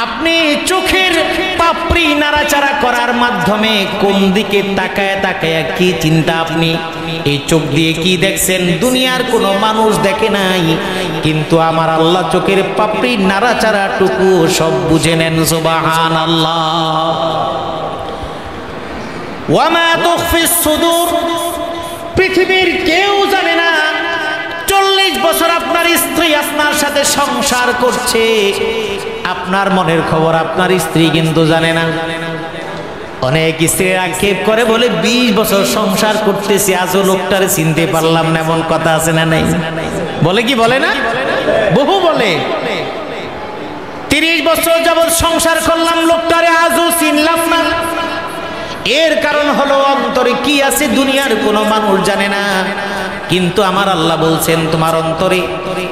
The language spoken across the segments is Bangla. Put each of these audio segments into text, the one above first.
আপনি চোখের পাপড়ি নাড়াচাড়া করার মাধ্যমে কোন দিকে তাকায় তাকায় কি চিন্তা, আপনি এই চোখ দিয়ে কি দেখছেন দুনিয়ার কোনো মানুষ দেখে নাই, কিন্তু আমার আল্লাহ চোখের পাপড়ি নাড়াচাড়া টুকু সব বুঝে নেন। সুবহানাল্লাহ। ওয়া মা তুখফিস সুদূর, পৃথিবীর কেউ জানে না 40 বছর আপনার স্ত্রী আপনার সাথে সংসার করছে, আপনার মনের খবর আপনার স্ত্রী কিন্তু জানে না। অনেক স্ত্রী আক্ষেপ করে বলে 20 বছর সংসার করতেছি আজও লোকটারে চিনতে পারলাম না, এমন কথা আছে না নাই? বলে কি বলে না? বহু বলে 30 বছর যাবত সংসার করলাম লোকটারে আজও চিনলাম না। এর কারণ হলো অন্তরে কি আছে দুনিয়ার কোনো মানুষ জানে না, কিন্তু আমার আল্লাহ বলছেন তোমার অন্তরে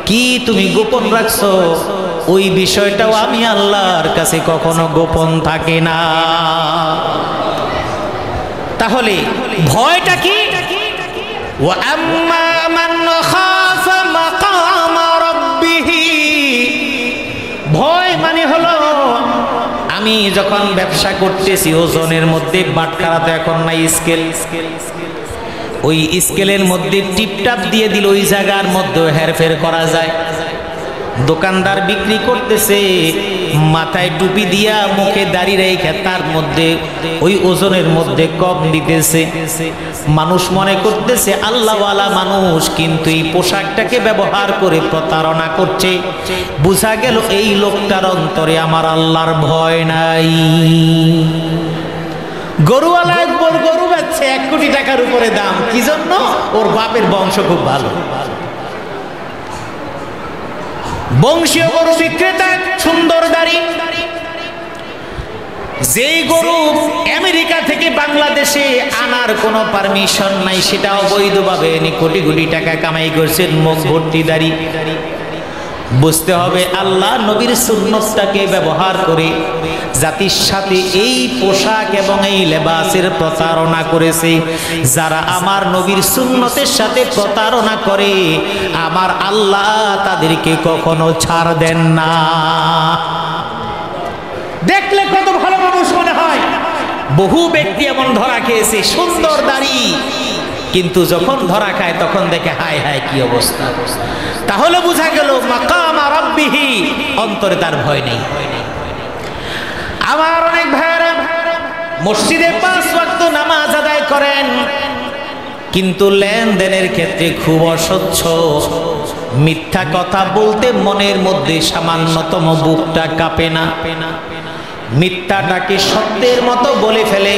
কি তুমি গোপন রাখছো ওই বিষয়টাও আমি আল্লাহর কাছে কখনো গোপন থাকে না। তাহলে ভয়টা কি? ওয়া আম্মা মান খাফা মাকাম রাব্বিহি, ভয় মানে হলো আমি যখন ব্যবসা করতেছি ওজনের মধ্যে বাটখারা তো এখন নাই, স্কেল, ওই স্কেলের মধ্যে টিপটাপ দিয়ে দিল ওই জায়গার মধ্যে হেরফের করা যায়। দোকানদার বিক্রি করতেছে মাথায় টুপি দিয়া মুখে দাড়ি রেখে তার মধ্যে ওই ওজনের মধ্যে কম দিতেছে, মানুষ মনে করতেছে আল্লাহওয়ালা মানুষ, কিন্তু এই পোশাকটাকে ব্যবহার করে প্রতারণা করছে। বুঝা গেল এই লোকটার অন্তরে আমার আল্লাহর ভয় নাই। গরুওয়ালা একবার গরু বেচছে 1 কোটি টাকার উপরে দাম, কি জন্য? ওর বাপের বংশ খুব ভালো। বংশীয় গরু বিক্রেতা, সুন্দর দাড়ি। যেই গরু আমেরিকা থেকে বাংলাদেশে আনার কোনো পারমিশন নাই, সেটা অবৈধভাবে এনে কোটি কোটি টাকা কামাই করছেন, মুখ ভর্তি দাড়ি। বুঝতে হবে আল্লাহ নবীর সুন্নতটাকে ব্যবহার করে জাতির সাথে এই পোশাক এবং এই লেবাসের প্রতারণা করেছে। যারা আমার নবীর সুন্নতের সাথে প্রতারণা করে আমার আল্লাহ তাদেরকে কখনো ছাড় দেন না। দেখলে কত ভালো মানুষ মনে হয়। বহু ব্যক্তি এমন ধরা খেয়েছে, সুন্দর দাড়ি, কিন্তু যখন ধরা খায় তখন দেখে হায় হায় কি অবস্থা। তাহলে বোঝা গেল মাকাম রাব্বিহি, অন্তরে তার ভয় নেই। আমার অনেক ভাইরা মসজিদে 5 ওয়াক্ত নামাজ আদায় করেন, কিন্তু লেনদেনের ক্ষেত্রে খুব অস্বচ্ছ। মিথ্যা কথা বলতে মনের মধ্যে সামান্যতম বুকটা কাঁপে না, মিথ্যাটাকে সত্যের মতো বলে ফেলে।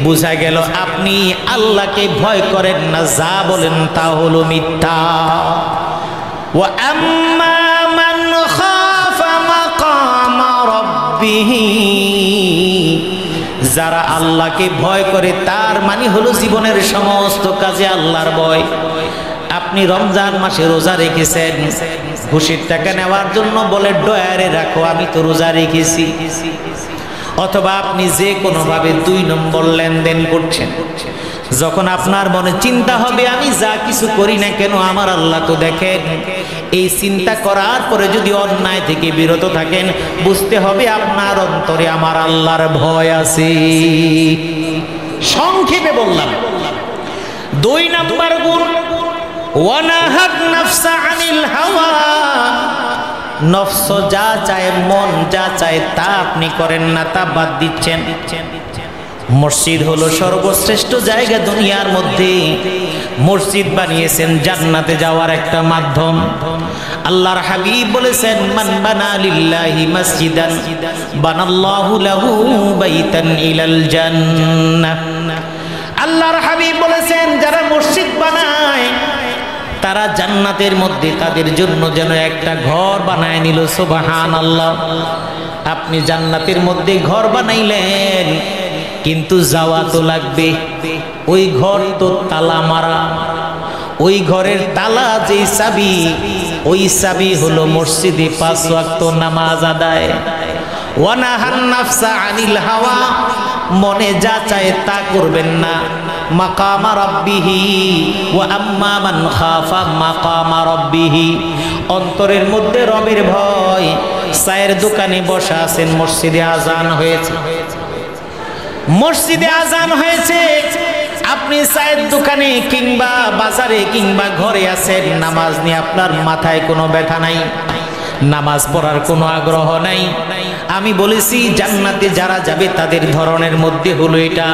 বুঝা গেল আপনি আল্লাহকে ভয় করেন না, যা বলেন তা হলো মিথ্যা। ওয়া আম্মা মান খাফা মাকাম রাব্বিহি, যারা আল্লাহকে ভয় করে তার মানে হলো জীবনের সমস্ত কাজে আল্লাহর ভয়। আপনি রমজান মাসে রোজা রেখেছেন, ঘুষের টাকা নেওয়ার জন্য বলে ডয়ারে রাখো আমি তো রোজা রেখেছি, অথবা আপনি যে কোনোভাবে 2 নম্বর লেনদেন করছেন। যখন আপনার মনে চিন্তা হবে আমি যা কিছু করি না কেন আমার আল্লাহ তো দেখেন, এই চিন্তা করার পরে যদি অন্যায় থেকে বিরত থাকেন, বুঝতে হবে আপনার অন্তরে আমার আল্লাহর ভয় আছে। সংক্ষেপে বললাম 2 নম্বর গুণ, ওয়ানাহাত নাফসা আনিল হাওয়া, নফস যা চায়, মন যা চায় তা আপনি করেন না, তা বাদ দিচ্ছেন। মসজিদ হলো সর্বশ্রেষ্ঠ জায়গা দুনিয়ার মধ্যে। মসজিদ বানিয়েছেন জান্নাতে যাওয়ার একটা মাধ্যম। আল্লাহর হাবিব বলেছেন মান বানা লিল্লাহি মসজিদান বানাল্লাহু লাহু বাইতান ইলাল জান্নাহ। আল্লাহর হাবিব বলেছেন যারা মসজিদ বানায় তারা জান্নাতের মধ্যে তাদের জন্য যেন একটা ঘর বানায় নিল। সুবহানাল্লাহ। আপনি জান্নাতের মধ্যে ঘর বানাইলেন, কিন্তু যাওয়া তো লাগবে। ওই ঘর তো তালা মারা, ওই ঘরের তালা যেই চাবি, ওই চাবি হলো মসজিদে 5 ওয়াক্ত নামাজ আদায়। ওয়ানাহান নাফসা আনিল হাওয়া, মনে যা চায় তা করবেন না। মাকাম রাব্বিহি ওয়া আম্মা মান খাফা মাকাম রাব্বিহি, অন্তরের মধ্যে রবের ভয় চায়ের দোকানে বসা আছেন, মসজিদে আজান হয়েছে, মসজিদে আজান হয়েছে, আপনি চায়ের দোকানে কিংবা বাজারে কিংবা ঘরে আছেন, নামাজ নিয়ে আপনার মাথায় কোনো ব্যথা নাই, নামাজ পড়ার কোনো আগ্রহ নাই। আমি বলেছি জান্নাতে যারা যাবে তাদের ধরনের মধ্যে হলো এটা,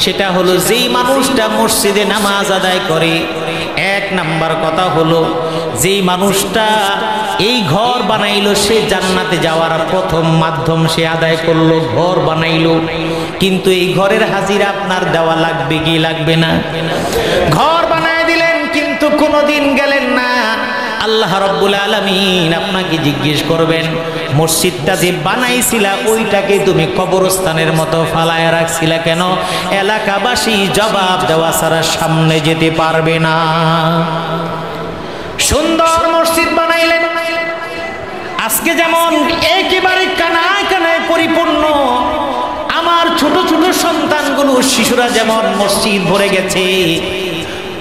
সেটা হলো যেই মানুষটা মসজিদে নামাজ আদায় করে। এক নাম্বার কথা হলো যেই মানুষটা এই ঘর বানাইলো, সে জান্নাতে যাওয়ার প্রথম মাধ্যম সে আদায় করলো, ঘর বানাইলো। কিন্তু এই ঘরের হাজিরা আপনার দেওয়া লাগবে কি লাগবে না? ঘর বানায় দিলেন কিন্তু কোনোদিন গেলেন না। আল্লাহ রাব্বুল আলামিন আপনাকে জিজ্ঞেস করবেন, মসজিদটা যে বানাইছিলা ওইটাকে তুমি কবরস্থানের মতো ফালায় রাখছিলা কেন? এলাকাবাসী জবাব দেওয়া ছাড়া সামনে যেতে পারবে না। সুন্দর মসজিদ বানাইলেন, আজকে যেমন একেবারে কানায় কানায় পরিপূর্ণ, আমার ছোট ছোট সন্তানগুলো শিশুরা যেমন মসজিদ ভরে গেছে,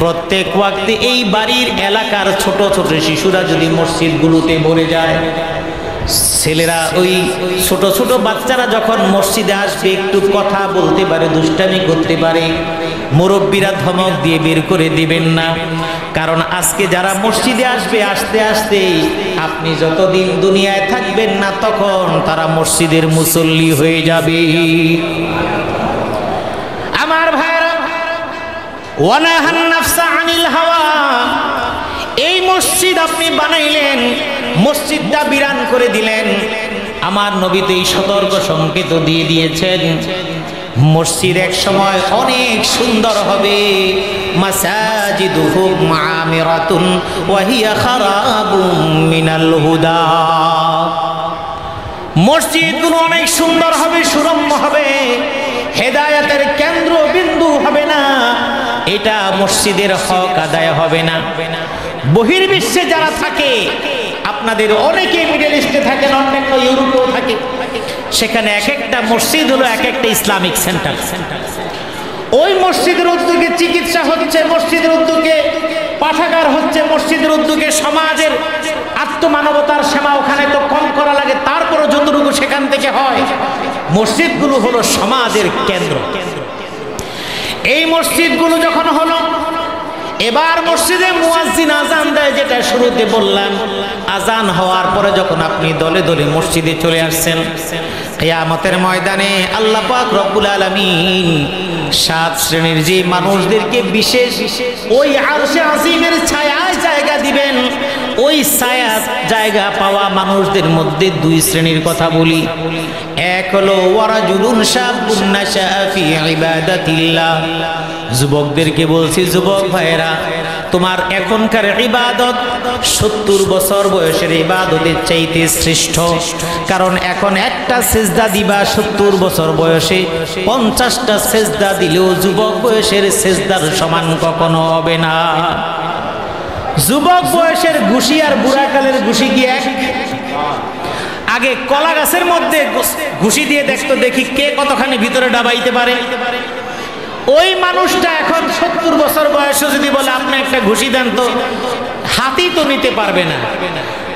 প্রত্যেক ওয়াক্তে এই বাড়ির এলাকার ছোট ছোট শিশুরা যদি মসজিদগুলোতে ভরে যায়, ছেলেরা ওই ছোট ছোট বাচ্চারা যখন মসজিদে আসবে একটু কথা বলতে পারে, দুষ্টামি করতে পারে, মুরব্বীরা ধমক দিয়ে বের করে দিবেন না। কারণ আজকে যারা মসজিদে আসবে, আস্তে আস্তে আপনি যতদিন দুনিয়ায় থাকবেন না তখন তারা মসজিদের মুসল্লি হয়ে যাবে। আমার ভাইরা, ওয়ানাহান নাফসা আনিল হাওয়া, এই মসজিদ আপনি বানাইলেন, মসজিদটা বিরান করে দিলেন। আমার নবী তো এই সতর্ক সংকেত দিয়ে দিয়েছেন, মসজিদ এক সময় অনেক সুন্দর হবে। মাসাজিদুহুম আমিরাতুন ওয়া হিয়া খারাবুম মিনাল হুদা, মসজিদগুলো অনেক সুন্দর হবে, সুরম্য হবে, হেদায়েতের কেন্দ্র বিন্দু হবে না, এটা মসজিদের হক আদায় হবে না। বহির্বিশ্বে যারা থাকে, আপনাদের অনেকে মিডল ইস্টে থাকেন, অন্যান্য ইউরোপেও থাকে, সেখানে এক একটা মসজিদ হলো এক একটা ইসলামিক সেন্টার। ওই মসজিদের উদ্যোগে চিকিৎসা হচ্ছে, মসজিদের উদ্যোগে পাঠাগার হচ্ছে, মসজিদের উদ্যোগে সমাজের আত্মমানবতার সেবা ওখানে তো কম করা লাগে, তারপরও যতটুকু সেখান থেকে হয়। মসজিদগুলো হলো সমাজের কেন্দ্র। এই মসজিদগুলো যখন হলো, এবার মসজিদে মুয়াজ্জিন আজান দেয়, যেটা শুরুতে বললাম। আজান হওয়ার পরে যখন আপনি দলে দলে মসজিদে চলে আসছেন, কিয়ামতের ময়দানে আল্লাহ পাক রব্বুল আলামিন 7 শ্রেণীর যে মানুষদেরকে বিশেষ ওই আরশে আজিমের ছায়ায় জায়গা দিবেন, ওই ছায়া জায়গা পাওয়া মানুষদের মধ্যে 2 শ্রেণীর কথা বলি। এক হলো ওয়ারাজুলুন শাবুন নাশা ফি ইবাদাতিল্লাহ, যুবকদেরকে বলছি, যুবক ভাইরা, তোমার এখনকার ইবাদত 70 বছর বয়সের ইবাদতের চাইতে শ্রেষ্ঠ। কারণ এখন একটা সেজদা দিবা 70 বছর বয়সে, 50টা সেজদা দিলেও যুবক বয়সের সেজদার সমান কখনো হবে না। যুবক বয়সের ঘুষি আর বুড়াকালের ঘুষি কি এক? আগে কলা গাছের মধ্যে ঘুষি দিয়ে দেখতো, দেখি কে কতখানি ভিতরে ডাবাইতে পারে। ওই মানুষটা এখন 70 বছর বয়সে যদি বলে আপনি একটা ঘুষি দেন, তো হাতই তো নিতে পারবে না।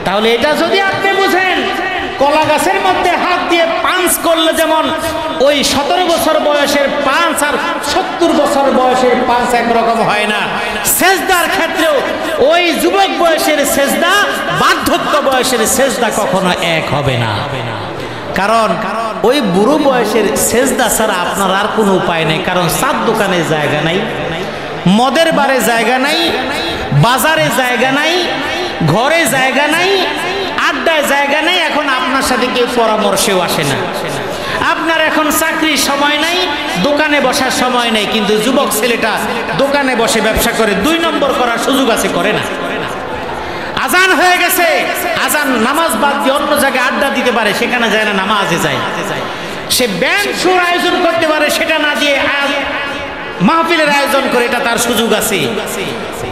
তাহলে এটা যদি আপনি বুঝেন, কলা গাছের মধ্যে হাত দিয়ে পাঞ্চ করলে যেমন ওই 17 বছর বয়সের পাঞ্চ আর 70 বছর বয়সের পাঞ্চ একরকম হয় না, সেজদার ক্ষেত্রেও ওই যুবক বয়সের সেজদা বার্ধক্য বয়সের সেজদা কখনো এক হবে না। কারণ ওই বুড়ো বয়সের সেজদা ছাড়া আপনার আর কোনো উপায় নেই। কারণ চার দোকানে জায়গা নাই, মদের বারে জায়গা নাই, বাজারে জায়গা নাই, ঘরে জায়গা নাই, আড্ডায় জায়গা নাই। এখন আপনার সাথে কেউ পরামর্শেও আসে না। আপনার এখন চাকরির সময় নাই, দোকানে বসার সময় নেই, কিন্তু যুবক ছেলেটা দোকানে বসে ব্যবসা করে, 2 নম্বর করার সুযোগ আছে, করে না। আজান হয়ে গেছে, আজান নামাজ বাদ দিয়ে অন্য জায়গায় আড্ডা দিতে পারে, সেখানে যায় না, নামাজে যায়। সে ব্যান্ড শোর আয়োজন করতে পারে, সেটা না দিয়ে মাহফিলের আয়োজন করে, এটা তার সুযোগ আছে।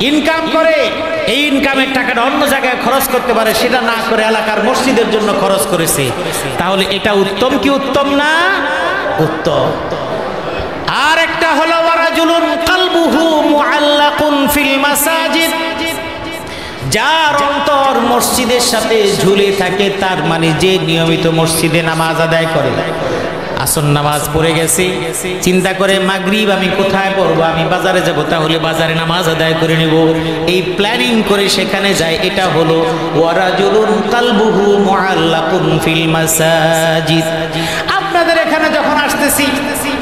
ইনকাম করে, এই ইনকামের টাকাটা অন্য জায়গায় খরচ করতে পারে, সেটা না করে এলাকার মসজিদের জন্য খরচ করেছে। তাহলে এটা উত্তম কি উত্তম না? উত্তম। আর একটা হলো ওয়ারাজুলুন কালবুহু মুআল্লাকুন ফিল মাসাজিদ, যার অন্তর মসজিদের সাথে ঝুলে থাকে, তার মানে যে নিয়মিত মসজিদে নামাজ আদায় করে। আসর নামাজ পড়ে গেছে, চিন্তা করে মাগরিব আমি কোথায় পড়বো, আমি বাজারে যাব, তাহলে বাজারে নামাজ আদায় করে নেব, এই প্ল্যানিং করে সেখানে যায়। এটা হলো ওয়ারাজুলুন কালবুহু মুআল্লাকুন ফিল মাসাজিদ। আপনাদের এখানে যখন আসতেছি,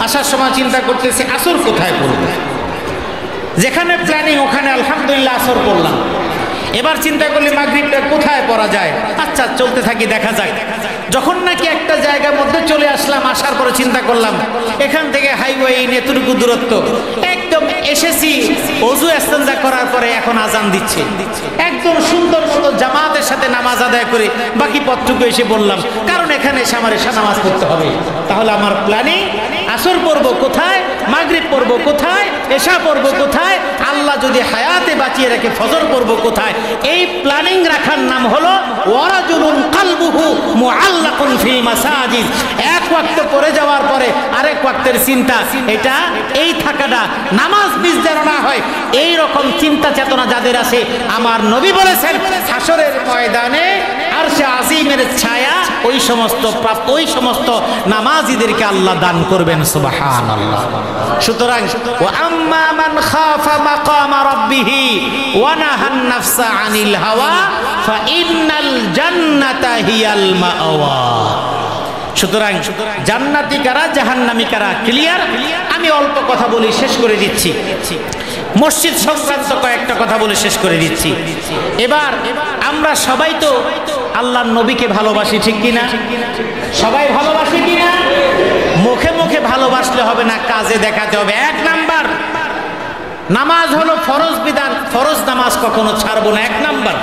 আসার সময় চিন্তা করতেছি আসর কোথায় পড়বো, যেখানে প্ল্যানিং ওখানে আলহামদুলিল্লাহ আসর পড়লাম। এবার চিন্তা করলে মাগরিবটা কোথায় পড়া যায়, আচ্ছা চলতে থাকি দেখা যাক। যখন নাকি একটা জায়গার মধ্যে চলে আসলাম, আসার পরে চিন্তা করলাম এখান থেকে হাইওয়ে এতটুকু দূরত্ব, একদম এসেছি, ওযু ইস্তেনজা করার পরে এখন আজান দিচ্ছে, একদম সুন্দর মতো জামাতের সাথে নামাজ আদায় করে বাকি পথটুকু এসে বললাম, কারণ এখানে এসে আমার এসা নামাজ পড়তে হবে। তাহলে আমার প্ল্যানিং আসর পড়ব কোথায়, মাগরিব পড়ব কোথায়, এশা পড়ব কোথায়, আল্লাহ যদি হায়াতে বাঁচিয়ে রেখে ফজর পড়ব কোথায়, এই প্ল্যানিং রাখার নাম হলো ওয়ারাজুলুন কালবুহু মুআল্লাকুন ফিল মাসাজিদ। এক ওয়াক্ত পড়ে যাওয়ার পরে আরেক ওয়াক্তের চিন্তা, এটা এই থাকাটা নামাজ মিস যেন না হয়, এই রকম চিন্তা চেতনা যাদের আছে, আমার নবী বলেছেন হাসরের ময়দানে আরশে আজিমের ছায়া ওই সমস্ত নামাজীদেরকে আল্লাহ দান করবেন। সুবহানাল্লাহ। সুতরাং ওয়া আম্মা মান খাফা মাকামা রাব্বিহি ওয়া নাহান নাফসা আনিল হাওয়া ফা ইন্নাল জান্নাতা হিয়াল মাওয়া। সুতরাং জান্নাতি কারা জাহান্নামী কারা ক্লিয়ার। আমি অল্প কথা বলি শেষ করে দিচ্ছি, মসজিদ সংক্রান্ত কয়েকটা কথা বলে শেষ করে দিচ্ছি। এবার আমরা সবাই তো আল্লাহর নবীকে ভালোবাসি, ঠিক কিনা? সবাই ভালোবাসি কিনা? মুখে মুখে ভালোবাসলে হবে না, কাজে দেখাতে হবে। এক নাম্বার, নামাজ হলো ফরজ বিধান, ফরজ নামাজ কখনো ছাড়বো না। এক নাম্বার,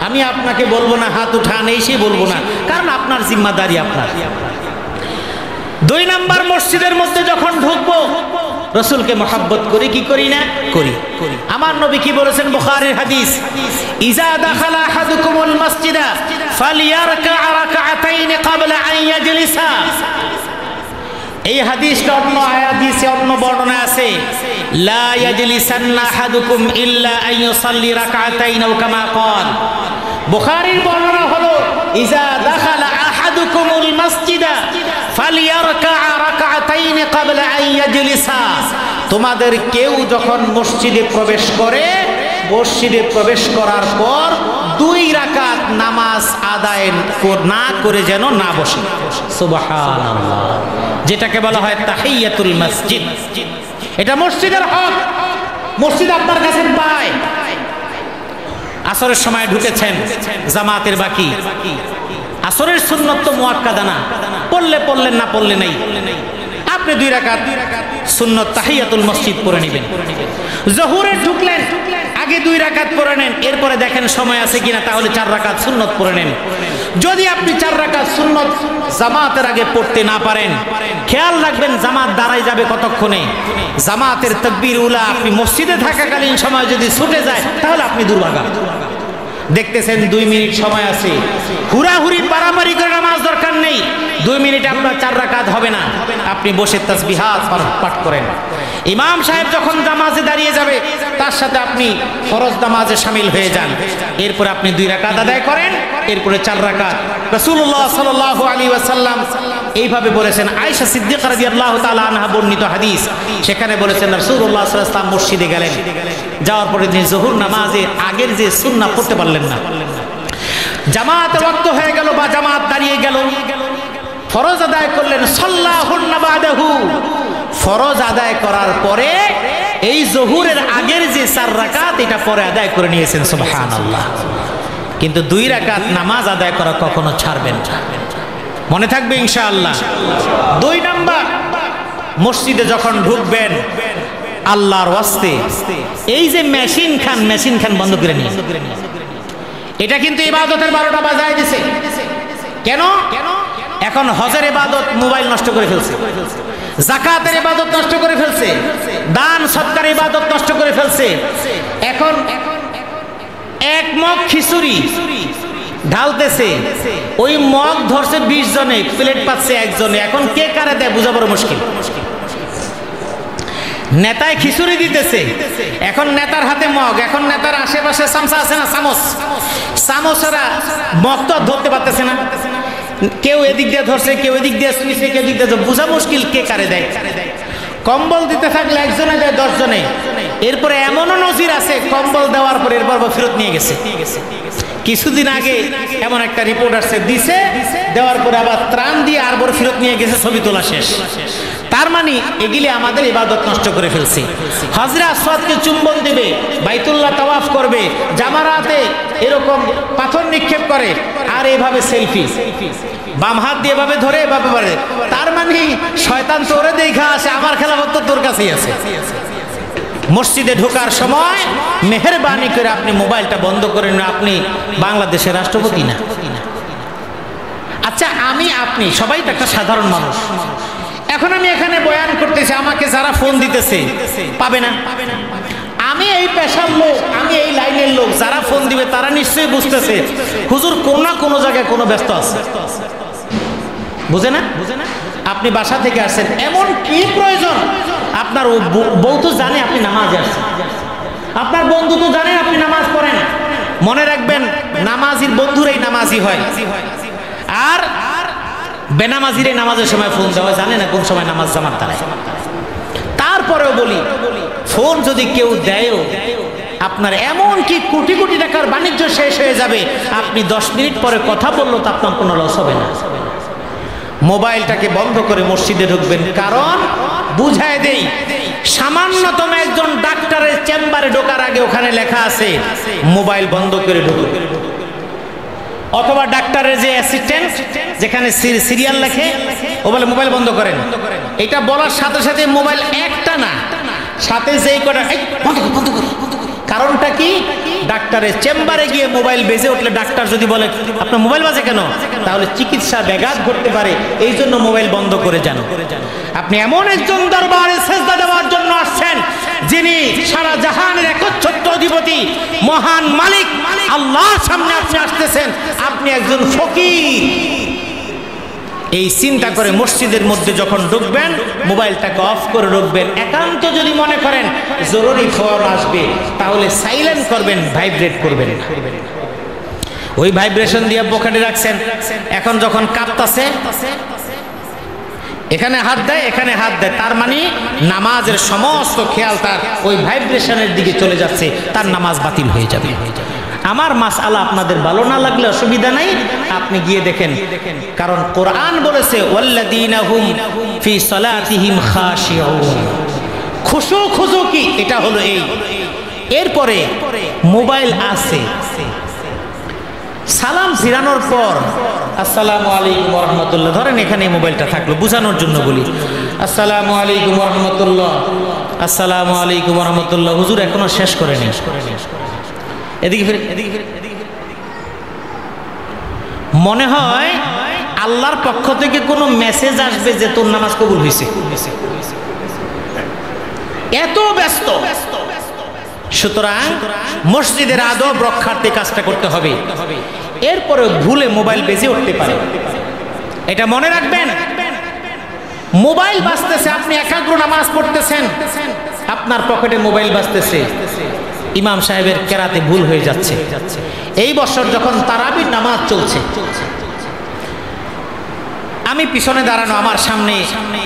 আমি আপনাকে বলবো না হাত উঠান, এই সে বলবো না, কারণ আপনার জিম্মাদারি আপনার। দুই নাম্বার, মসজিদের মধ্যে যখন ঢুকবো রাসূলকে মহব্বত করি কি করি না? করি। আমার নবী কি বলেছেন? বুখারীর হাদিস, ইজা দাখালা আহাদুকুমুল মাসজিদা ফালিয়ারকা রাকাতাইন ক্বাবলা আন ইয়াজলিসা। এই হাদিসটা অন্য হাদিসে অন্য বর্ণনা আছে, লা ইয়াজলিসান্না আহাদুকুম ইল্লা আন ইউসাল্লি রাকাতাইন আও কামা ক্বাল। বুখারীর বর্ণনা হলো ইজা দাখালা আহাদুকুমুল মাসজিদা ফালিয়ারকা রাকাতাইন ক্বাবলা আন ইয়াজলিসা। তোমাদের কেউ যখন মসজিদে প্রবেশ করে, মসজিদে প্রবেশ করার পর 2 রাকাত নামাজ আদায় না করে যেন না বসে। সুবহানাল্লাহ। যেটাকে বলা হয় তাহিয়াতুল মসজিদ, এটা মসজিদের হক, মসজিদ আপনার কাছে পায়। আসরের সময় ঢুকেছেন, জামাতের বাকি, আসরের সুন্নত তো মুআক্কাদা না, পড়লে পড়লেন, না পড়লে নেই। আপনি 2 রাকাত সুন্নত তাহিয়াতুল মসজিদ পড়ে নেবেন। জোহরে ঢুকলেন, আগে 2 রাকাত পড়ে নেন, এরপরে দেখেন সময় আছে কিনা, তাহলে 4 রাকাত সুন্নত পড়ে নেন। যদি আপনি 4 রাকাত সুন্নত জামাতের আগে পড়তে না পারেন, খেয়াল রাখবেন জামাত দাঁড়ায় যাবে কতক্ষণে। জামাতের তাকবীর উলা আপনি মসজিদে থাকাকালীন সময় যদি ছুটে যায়, তাহলে আপনি দুর্ভাগা। দেখতেছেন 2 মিনিট সময় আছে, হুড়াহুড়ি পারাপারি করে নামাজ দরকার নেই। 2 মিনিটে আপনার 4 রাকাত হবে না, আপনি বসে তাসবিহাত পাঠ করেন। ইমাম সাহেব যখন নামাজে দাঁড়িয়ে যাবে, তার সাথে আপনি ফরজ নামাজে শামিল হয়ে যান। এরপর আপনি 2 রাকাত আদায় করেন, এরপরে 4 রাকাত। রাসূলুল্লাহ সাল্লাল্লাহু আলাইহি ওয়াসাল্লাম এইভাবে বলেছেন। আয়েশা সিদ্দিকা রাদিয়াল্লাহু তাআলা আনহা বর্ণিত হাদিস, সেখানে বলেছেন রাসূলুল্লাহ সাল্লাল্লাহু আলাইহি ওয়াসাল্লাম মসজিদে গেলেন, যাওয়ার পরে তিনি যোহর নামাজে আগের যে সুন্নাহ পড়তে পারলেন না। জামাত ওয়াক্ত হয়ে গেল বা জামাত দাঁড়িয়ে গেল, ফরজ আদায় করলেন, সাল্লাহুন্না বাদাহু। ফরজ আদায় করার পরে এই যোহরের আগের যে 4 রাকাত, এটা পরে আদায় করে নিয়েছেন। সুবহানাল্লাহ। কিন্তু 2 রাকাত নামাজ আদায় করা কখনো ছাড়বেন না, মনে থাকবে ইনশাআল্লাহ। 2 নাম্বার, মসজিদে যখন ঢুকবেন আল্লাহর ওয়াস্তে এই যে মেশিন খান বন্ধ করে নিন। এটা কিন্তু ইবাদতের 12টা বাজায় দিছে। কেন? এখন হজের ইবাদত মোবাইল নষ্ট করে ফেলছে, যাকাতের ইবাদত নষ্ট করে ফেলছে, দান সদকার ইবাদত নষ্ট করে ফেলছে। এখন এক মগ খিচুড়ি ঢালতেছে, ওই মগ ধরছে 20 জনে, প্লেট পাচ্ছে 1 জনে। এখন কে কারে দেয় বোঝা বড় মুশকিল। নেতায় খিচুড়ি দিতেছে, এখন নেতার হাতে মগ, এখন নেতার আশেপাশে চামচা আছে না, চামচ, চামচেরা মগ তো ধরতে পারতেছে না, কেউ এদিক দিয়ে ধরছে, কেউ এদিক দিয়ে শুনেছে, কেউ এদিক দিয়ে, বোঝা মুশকিল কে কারে দেয়। কম্বল দিতে থাকলে একজনে দেয় 10 জনে, এরপরে এমনও নজির আছে কম্বল দেওয়ার পর এরপর ফেরত নিয়ে গেছে। কিছুদিন আগে এমন একটা রিপোর্ট আসছে, দিছে, দেওয়ার পরে আবার ত্রাণ দিয়ে আর বড় ফেরত নিয়ে গেছে, ছবি তোলা শেষ। তার মানে এগুলি আমাদের ইবাদত নষ্ট করে ফেলছে। হজরে আসওয়াদকে চুম্বন দেবে, বাইতুল্লাহ তাওয়াফ করবে, জামারাতে এরকম পাথর নিক্ষেপ করে, আর এভাবে সেলফি বাম হাত দিয়ে এভাবে ধরে এভাবে পারে। তার মানে শয়তান তোরে দেখা আসে, আমার খেলাফত তো তোর কাছেই আছে। মসজিদে ঢোকার সময় মেহেরবানি করে আপনি মোবাইলটা বন্ধ করেন, আপনি বাংলাদেশের রাষ্ট্রপতি না। আচ্ছা, আমি আপনি সবাই তো একটা সাধারণ মানুষ। এখন আমি এখানে বয়ান করতেছি, আমাকে যারা ফোন দিতেছে পাবে না। আমি এই পেশার লোক, আমি এই লাইনের লোক, যারা ফোন দিবে তারা নিশ্চয়ই বুঝতেছে হুজুর কোন না কোনো জায়গায় কোনো ব্যস্ত আছে, বুঝে না? আপনি বাসা থেকে আসছেন, এমন কি প্রয়োজন? আপনার বউ তো জানে আপনি নামাজে আসছেন, আপনার বন্ধু তো জানে আপনি নামাজ পড়েন। মনে রাখবেন, নামাজির বন্ধুরাই নামাজি হয়, আর বেনামাজির এই নামাজের সময় ফোন দেওয়া জানে না কোন সময় নামাজ জামাত দাঁড়ায়। তারপরেও বলি, ফোন যদি কেউ দেয়ও, আপনার এমন কি কোটি কোটি টাকার বাণিজ্য শেষ হয়ে যাবে, আপনি 10 মিনিট পরে কথা বললো তো আপনার কোনো লস হবে না। মোবাইলটাকে বন্ধ করে মসজিদে ঢুকবেন, কারণ বুঝায় দেই, সামান্যতম একজন ডাক্তারের চেম্বারে ঢোকার আগে ওখানে লেখা আছে মোবাইল বন্ধ করে ঢুকবে, অথবা ডাক্তারের যে অ্যাসিস্ট্যান্ট যেখানে সিরিয়াল লেখে ও বলে মোবাইল বন্ধ করেন। এটা বলার সাথে সাথে মোবাইল একটা না, সাথে যেই করে বন্ধ কর। কারণটা কি? ডাক্তারের চেম্বারে গিয়ে মোবাইল বেজে উঠলে ডাক্তার যদি বলে আপনার মোবাইল বাজে কেন, তাহলে চিকিৎসা ব্যাঘাত ঘটতে পারে, এই জন্য মোবাইল বন্ধ করে যান। আপনি এমন একজন দরবারে সেজদা দেওয়ার জন্য আসছেন, যিনি সারা জাহানের একচ্ছত্র অধিপতি, মহান মালিক আল্লাহর সামনে আপনি আসতেছেন, আপনি একজন ফকির। এই চিন্তা করে মসজিদের মধ্যে যখন ঢুকবেন, মোবাইলটাকে অফ করে ঢুকবেন। একান্ত যদি মনে করেন জরুরি ফোন আসবে, তাহলে সাইলেন্ট করবেন, ভাইব্রেট করবেন না। ওই ভাইব্রেশন দিয়ে পকেটে রাখছেন, এখন যখন কাঁপতাছে এখানে হাত দেয়, এখানে হাত দেয়, তার মানে নামাজের সমস্ত খেয়াল তার ওই ভাইব্রেশনের দিকে চলে যাচ্ছে, তার নামাজ বাতিল হয়ে যাবে। আমার মাসআলা আপনাদের ভালো না লাগলে অসুবিধা নাই, আপনি গিয়ে দেখেন, কারণ কোরআন বলেছে ওয়াল্লাযীনা হুম ফি সালাতিহিম খাশিউন। খুশু কি? এটা হলো এই। এরপরে মোবাইল আছে, সালাম ফিরানোর পর আসসালামু আলাইকুম ওয়া রাহমাতুল্লাহ, ধরেন এখানে মোবাইলটা থাকলো, বোঝানোর জন্য বলি, আসসালামু আলাইকুম ওয়া রাহমাতুল্লাহ, আসসালামু আলাইকুম ওয়া রাহমাতুল্লাহ। হুজুর এখনো শেষ করেনি, এদিকে ফিরে, মনে হয় আল্লাহর পক্ষ থেকে কোনো মেসেজ আসবে যে তোর নামাজ কবুল হয়েছে, এত ব্যস্ত। সুতরাং মসজিদের আদব রক্ষার্থে কাজটা করতে হবে। এরপরে ভুলে মোবাইল বেজে উঠতে পারে, এটা মনে রাখবেন। মোবাইল বাজতেছে, আপনি একাগ্র নামাজ পড়তেছেন, আপনার পকেটে মোবাইল বাজতেছে, ইমাম সাহেবের কেরাতে ভুল হয়ে যাচ্ছে। এই বছর যখন তারাবির নামাজ চলছে, আমি পিছনে দাঁড়ানো, আমার সামনে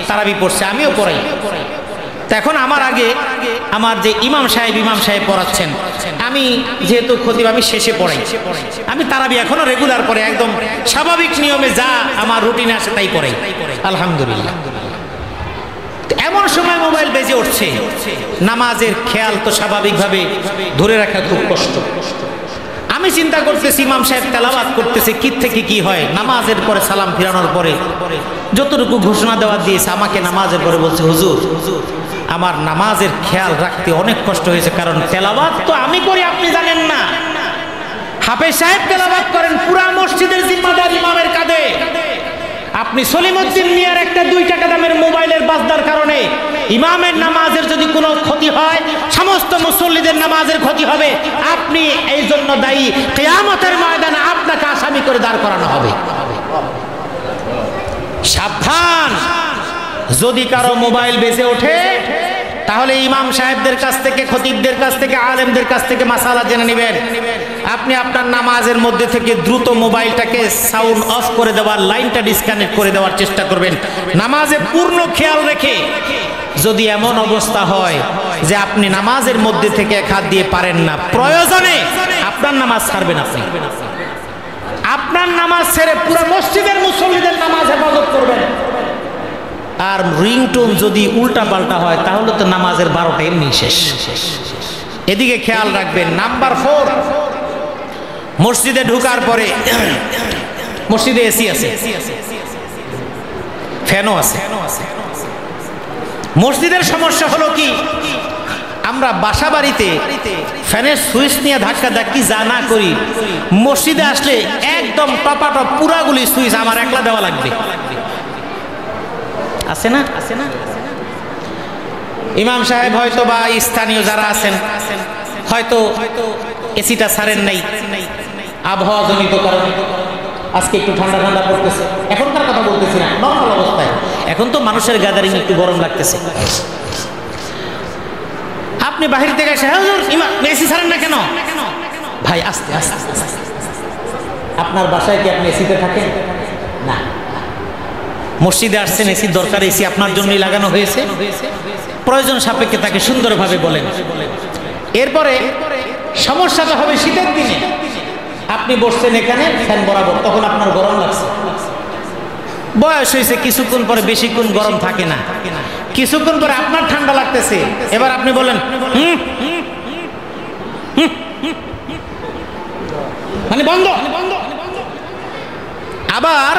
তারাবি পড়ছে, আমিও পড়াই। এখন আমার আগে আমার যে ইমাম সাহেব পড়াচ্ছেন, আমি যেহেতু খতিব, আমি শেষে পড়াই। আমি তারাবি এখনো রেগুলার পড়ে, একদম স্বাভাবিক নিয়মে যা আমার রুটিনে আসে তাই পড়াই, আলহামদুলিল্লাহ। এমন সময় মোবাইল বেজে উঠছে, নামাজের খেয়াল তো স্বাভাবিকভাবে ধরে রাখা খুব কষ্ট। আমি চিন্তা করতেছি ইমাম সাহেব তেলাওয়াত করতেছে, কি থেকে কি হয়। নামাজের পরে সালাম ফিরানোর পরে যতটুকু ঘোষণা দেওয়া দিয়েছে, আমাকে নামাজের পরে বলছে হুজুর আমার নামাজের খেয়াল রাখতে অনেক কষ্ট হয়েছে, কারণ তেলাওয়াত তো আমি করি, আপনি জানেন না। হাফেজ সাহেব তেলাওয়াত করেন, পুরা মসজিদের জিম্মাদার ইমামের কাঁধে। আপনি সলিমউদ্দিন মিয়ার একটা 2 টাকা দামের মোবাইলের বাজদার কারণে ইমামের নামাজের যদি কোনো ক্ষতি হয়, সমস্ত মুসল্লিদের নামাজের ক্ষতি হবে। আপনি এই জন্য দায়ী, কিয়ামতের ময়দানে আপনাকে আসামি করে দাঁড় করানো হবে। সাবধান, যদি কারো মোবাইল বেজে ওঠে তাহলে ইমাম সাহেবদের কাছ থেকে, খতিবদের কাছ থেকে, আলেমদের কাছ থেকে মাসালা জেনে নেবেন। আপনি আপনার নামাজের মধ্যে থেকে দ্রুত মোবাইলটাকে সাউন্ড অফ করে দেওয়ার, লাইনটা ডিসকানেক্ট করে দেওয়ার চেষ্টা করবেন, নামাজে পূর্ণ খেয়াল রেখে। যদি এমন অবস্থা হয় যে আপনি নামাজের মধ্যে থেকে এক হাত দিয়ে পারেন না, প্রয়োজনে আপনার নামাজ ছাড়বেন। আপনি আপনার নামাজ ছেড়ে পুরো মসজিদের মুসল্লিদের নামাজ হেফাজত করবেন। আর রিংটোন যদি উল্টা পাল্টা হয় তাহলে তো নামাজের 12টা এমনি শেষ। এদিকে খেয়াল রাখবেন। নাম্বার 4, মসজিদে ঢোকার পরে মসজিদে এসি আছে, ফ্যানও আছে। মসজিদের সমস্যা হলো কি, আমরা বাসা বাড়িতে ফ্যানের সুইচ নিয়ে ধাক্কা ধাক্কি যা না করি, মসজিদে আসলে একদম টপাটপ পুরাগুলি সুইচ আমার একলা দেওয়া লাগবে। আছে না? ইমাম সাহেব হয়তো বা স্থানীয় যারা আছেন হয়তো এসিটা ছাড়েন নাই, আবহাওয়া জনিত কারণে। আজকে একটু ঠান্ডা ঠান্ডা পড়তেছে, এখনকার কথা বলতেছি না, নরমাল অবস্থায়। এখন তো মানুষের গ্যাদারিং একটু গরম লাগতেছে। আপনি বাহির থেকে এসে, হুজুর এসি ছাড়েন না কেন? ভাই আস্তে আস্তে। আপনার বাসায় কি আপনি এসিতে থাকেন? না। মসজিদে আসছেন, এসির দরকার, এসি আপনার জন্যই লাগানো হয়েছে। প্রয়োজন সাপেক্ষে তাকে সুন্দরভাবে বলেন। এরপরে সমস্যাটা হবে শীতের দিনে। আপনি বসছেন এখানে ফ্যান বরাবর, তখন আপনার গরম লাগছে। বয়স হয়েছে, কিছুক্ষণ পরে বেশিক্ষণ গরম থাকে না, কিছুক্ষণ পরে আপনার ঠান্ডা লাগতেছে। এবার আপনি বলেন মানে বন্ধ। আবার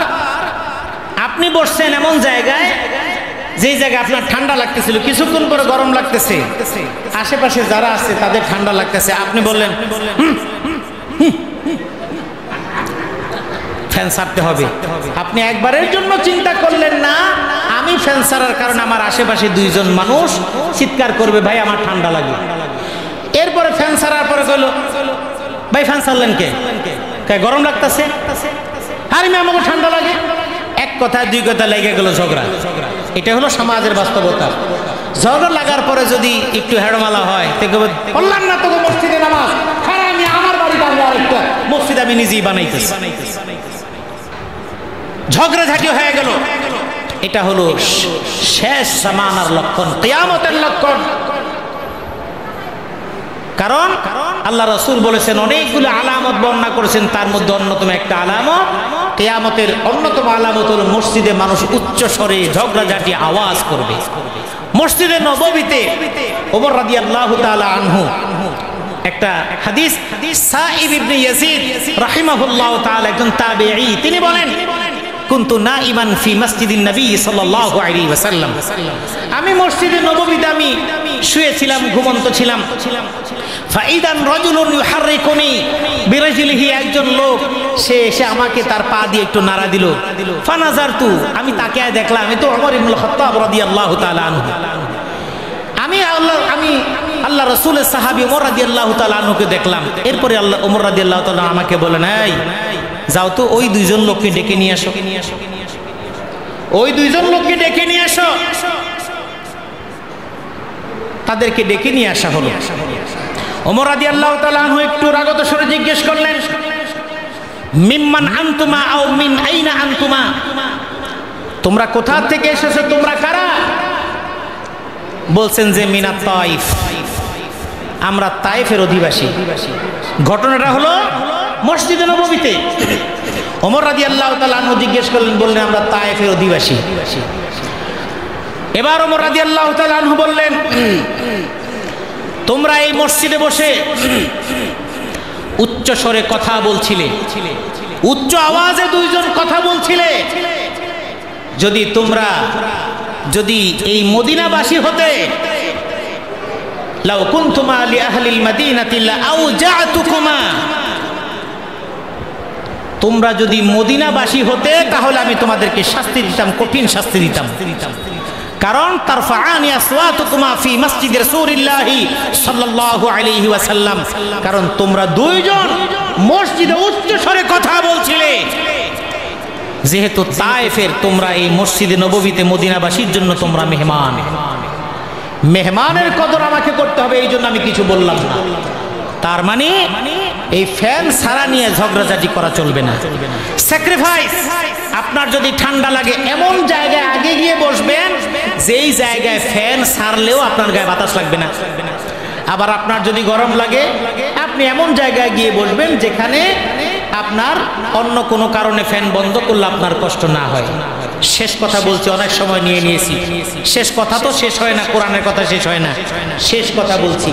আপনি বসছেন এমন জায়গায় যেই জায়গায় আপনার ঠান্ডা লাগতেছিল, কিছুক্ষণ পরে গরম লাগতেছে, আশেপাশে যারা আছে তাদের ঠান্ডা লাগতেছে। আপনি বললেন ফ্যান ছাড়তে হবে। আপনি একবারের জন্য চিন্তা করলেন না আমি ফ্যান ছাড়ার কারণে আমার আশেপাশে 2 জন মানুষ চিৎকার করবে, ভাই আমার ঠান্ডা লাগে। এরপরে ফ্যান ছাড়ার পরে কইল, ভাই ফ্যান ছাড়লেন কে? গরম লাগতেছে। আরে আমাকে ঠান্ডা লাগে। এক কথা 2 কথা লেগে গেল ঝগড়া। এটা হলো সমাজের বাস্তবতা। ঝগড়া লাগার পরে যদি একটু হেড়মালা হয়, বললাম না তোকে মসজিদে নামাজ, আমি আমার বাড়িতে আমি আরেকটা মসজিদ আমি নিজেই বানাইতেছি। ঝগড়াঝাটি হয়ে গেল। এটা হলো শেষ জামানার লক্ষণ, কিয়ামতের লক্ষণ। কারণ আল্লাহ রাসূল বলেছেন, অনেকগুলো আলামত বর্ণনা করেছেন, তার মধ্যে অন্যতম একটা আলামত, কিয়ামতের অন্যতম আলামত হলো মসজিদে মানুষ উচ্চ স্বরে ঝগড়াঝাটি আওয়াজ করবে। মসজিদে নববীতে ওমর রাদিয়াল্লাহু তাআলা আনহু একটা হাদিস, সাঈব ইবনে ইয়াজিদ রাহিমাহুল্লাহু তাআলা একজন তাবেঈ, তিনি বলেন, কুনতু নাইমান ফি মসজিদিন নবী সাল্লাল্লাহু আলাইহি ওয়াসাল্লাম, আমি মসজিদে নববীতে আমি শুয়েছিলাম, ঘুমন্ত ছিলাম। ফাইদান রাজুলুন ইউহাররিকুনি বিরাজলিহি, একজন লোক সে এসে আমাকে তার পা দিয়ে একটু নাড়া দিল। ফানাজারতু, আমি তাকে দেখলাম, আমি তো ওমর ইবনে খাত্তাব রাদিয়াল্লাহু তাআলা আনহু, আমি আল্লাহ রাসূলের সাহাবী ওমর রাদিয়াল্লাহু তাআলা আনহুকে দেখলাম। এরপরে আল্লাহ ওমর রাদিয়াল্লাহু তাআলা আমাকে বলেন, এই যাও তো ওই 2 জন লোককে ডেকে নিয়ে আসো, ওই 2 জন লোককে ডেকে নিয়ে আসো। তাদেরকে ডেকে নিয়ে আসা হলো। ওমর রাদিয়াল্লাহু তাআলা আনহু একটু রাগত স্বরে জিজ্ঞেস করলেন, মিম্মান আনতুমা আও মিন আইনা আনতুমা, তোমরা কোথা থেকে এসেছো, তোমরা কারা? বলছেন যে মিনাত তাইফ, আমরা তাইফের অধিবাসী। ঘটনাটা হলো মসজিদে নববীতে। ওমর রাদিয়াল্লাহু তাআলা আনহু জিজ্ঞেস করলেন, বললেন আমরা তাইফের অধিবাসী। এবার ওমর রাদিয়াল্লাহু তাআলা আনহু বললেন, তোমরা এই মসজিদে বসে উচ্চ স্বরে কথা বলছিলে, উচ্চ আওয়াজে 2 জন কথা বলছিলে। যদি এই মদিনাবাসী হতে, লাউ কুনতুমা লি আহলিল মাদিনাতি লা আউজাতুকুমা, তোমরা যদি মদিনাবাসী হতে তাহলে আমি তোমাদেরকে শাস্তি দিতাম, কঠিন শাস্তি দিতাম। কারণ তারফাআনি আসওয়াতুকুমা ফি মসজিদ রাসূলিল্লাহি সাল্লাল্লাহু আলাইহি ওয়াসাল্লাম, কারণ তোমরা 2 জন মসজিদে উচ্চ স্বরে কথা বলছিলে। যেহেতু তায়েফের, তোমরা এই মসজিদে নববীতে মদিনাবাসীর জন্য তোমরা মেহমান। মেহমানের কদর আমাকে করতে হবে, এই জন্য আমি কিছু বললাম না। তার মানে এই ফ্যান ছাড়া নিয়ে ঝগড়াঝাটি করা চলবে না। স্যাক্রিফাইস, আপনার যদি ঠান্ডা লাগে এমন জায়গায় আগে গিয়ে বসবেন যেই জায়গায় ফ্যান ছাড়লেও আপনার গায়ে বাতাস লাগবে না। আবার আপনার যদি গরম লাগে আপনি এমন জায়গায় গিয়ে বসবেন যেখানে আপনার অন্য কোনো কারণে ফ্যান বন্ধ করলে আপনার কষ্ট না হয়। শেষ কথা বলছি, অনেক সময় নিয়ে নিয়েছি, শেষ কথা তো শেষ হয় না, কোরআনের কথা শেষ হয় না, শেষ কথা বলছি।